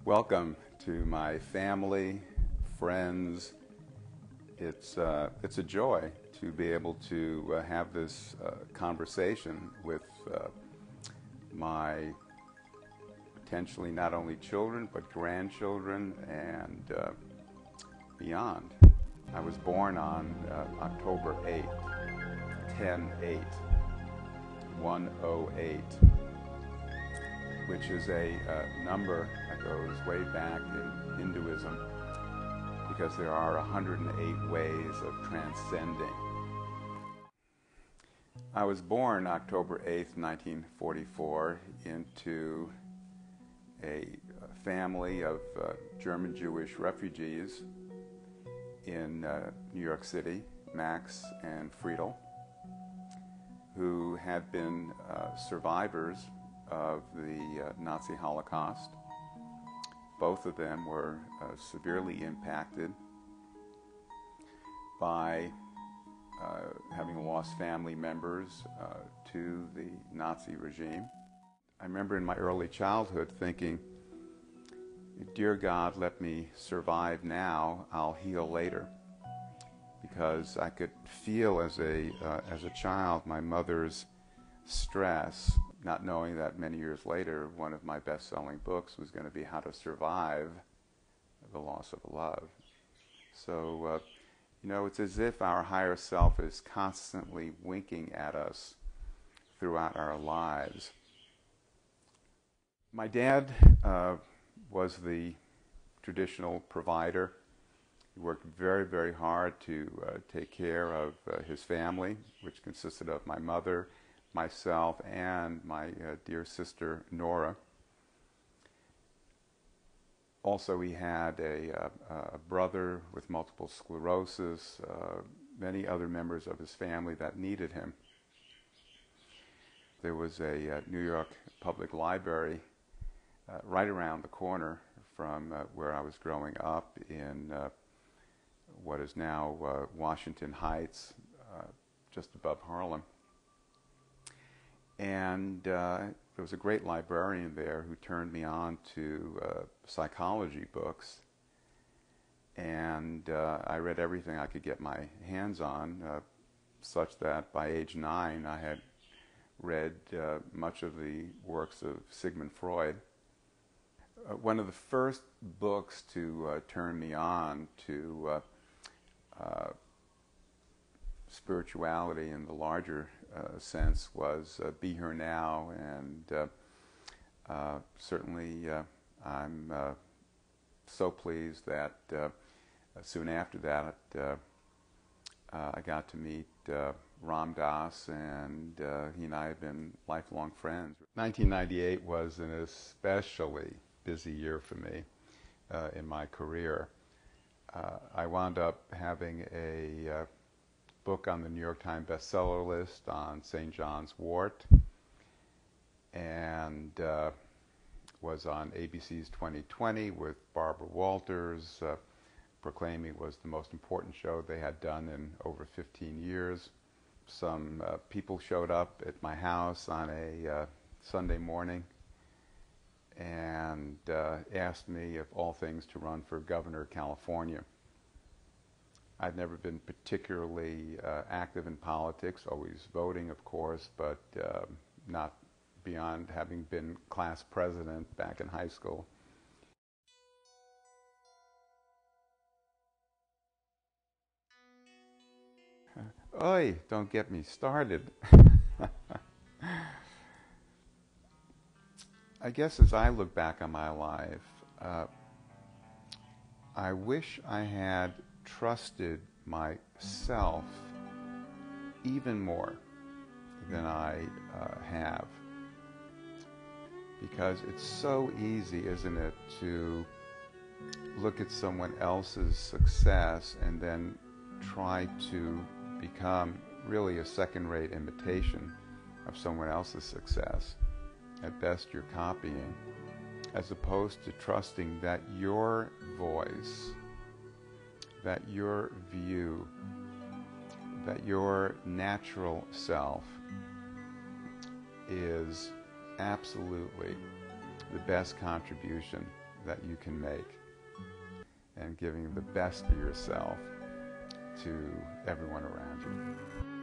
Welcome to my family, friends. It's a joy to be able to have this conversation with my potentially not only children but grandchildren and beyond. I was born on October 8th, 10/8, 108, which is a number that goes way back in Hinduism because there are 108 ways of transcending. I was born October 8th, 1944, into a family of German Jewish refugees in New York City, Max and Friedel, who had been survivors of the Nazi Holocaust. Both of them were severely impacted by having lost family members to the Nazi regime. I remember in my early childhood thinking, "Dear God, let me survive now, I'll heal later." Because I could feel as a child my mother's stress, not knowing that many years later one of my best-selling books was going to be How to Survive the Loss of a Love. So, it's as if our higher self is constantly winking at us throughout our lives. My dad was the traditional provider. He worked very, very hard to take care of his family, which consisted of my mother, myself, and my dear sister Nora. Also, he had a brother with multiple sclerosis, many other members of his family that needed him. There was a New York Public Library right around the corner from where I was growing up in what is now Washington Heights, just above Harlem. And there was a great librarian there who turned me on to psychology books. And I read everything I could get my hands on, such that by age 9 I had read much of the works of Sigmund Freud. One of the first books to turn me on to spirituality in the larger sense was Be Here Now, and certainly I'm so pleased that soon after that I got to meet Ram Dass, and he and I have been lifelong friends. 1998 was an especially busy year for me in my career. I wound up having a book on the New York Times bestseller list on St. John's wort, and was on ABC's 2020 with Barbara Walters, proclaiming it was the most important show they had done in over 15 years. Some people showed up at my house on a Sunday morning and asked me, of all things, to run for governor of California. I'd never been particularly active in politics, always voting, of course, but not beyond having been class president back in high school. Oy, don't get me started. I guess as I look back on my life, I wish I had trusted myself even more than I have. Because it's so easy, isn't it, to look at someone else's success and then try to become really a second-rate imitation of someone else's success. At best, you're copying, as opposed to trusting that your voice, that your view, that your natural self is absolutely the best contribution that you can make, and giving the best of yourself to everyone around you.